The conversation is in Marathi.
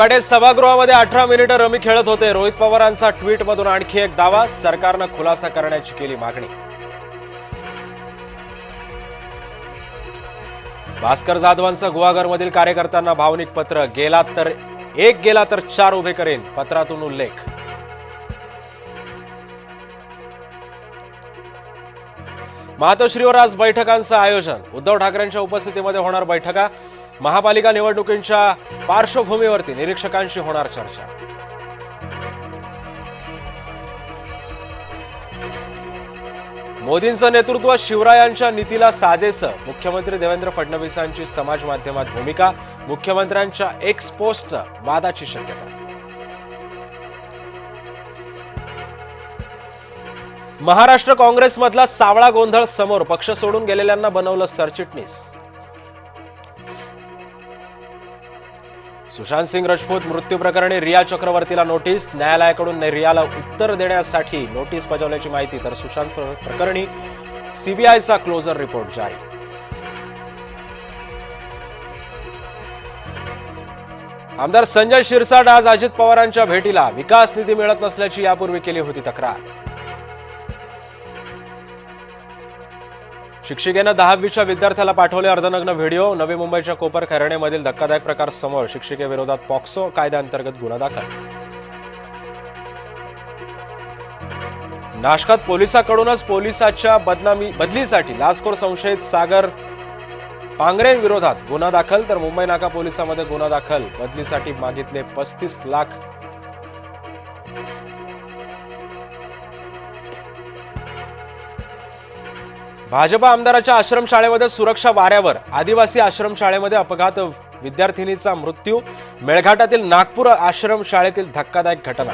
कोकाटे सभागृहामध्ये 18 मिनिटं रमी खेळत होते। रोहित पवारांचा ट्विट मधून आणखी एक दावा, सरकारने खुलासा करण्याची केली मागणी। भास्कर जाधवांचं गुहागरमधील कार्यकर्त्यांना भावनिक पत्र, गेला तर 4 उभे करेन, पत्रातून उल्लेख। मातोश्रीवर आज बैठकांचं आयोजन, उद्धव ठाकरेंच्या उपस्थितीमध्ये होणार बैठका। महापालिका निवडणुकींच्या पार्श्वभूमीवरती निरीक्षकांशी होणार चर्चा। मोदींचं नेतृत्व शिवरायांच्या नीतीला साजेसं, मुख्यमंत्री देवेंद्र फडणवीसांची समाज माध्यमात भूमिका। मुख्यमंत्र्यांच्या एक्स पोस्ट वादाची शक्यता। महाराष्ट्र काँग्रेसमधला सावळा गोंधळ समोर, पक्ष सोडून गेलेल्यांना बनवलं सरचिटणीस। सुशांत सिंग राजपूत मृत्यू प्रकरणी रिया चक्रवर्तीला नोटीस, न्यायालयाकडून रियाला उत्तर देण्यासाठी नोटीस बजावल्याची माहिती। तर सुशांत प्रकरणी सीबीआयचा क्लोजर रिपोर्ट जारी। आमदार संजय शिरसाट आज अजित पवारांच्या भेटीला, विकास निधी मिळत नसल्याची यापूर्वी केली होती तक्रार। शिक्षिकेनं 10वीच्या विद्यार्थ्याला पाठवले अर्धनग्न व्हिडिओ, नवी मुंबईच्या कोपर खैरण्यामधील धक्कादायक प्रकार समोर, शिक्षिकेविरोधात पॉक्सो कायद्याअंतर्गत गुन्हा दाखल। नाशकात पोलिसांकडूनच पोलिसाच्या बदलीसाठी लाचखोर संशयित सागर पांगरेंविरोधात गुन्हा दाखल। तर मुंबई नाका पोलिसांमध्ये गुन्हा दाखल, बदलीसाठी मागितले 35 लाख। भाजपा आमदाराच्या आश्रमशाळेमध्ये सुरक्षा वाऱ्यावर, आदिवासी आश्रमशाळेमध्ये अपघात, विद्यार्थिनीचा मृत्यू। मेळघाटातील नागपूर आश्रमशाळेतील धक्कादायक घटना।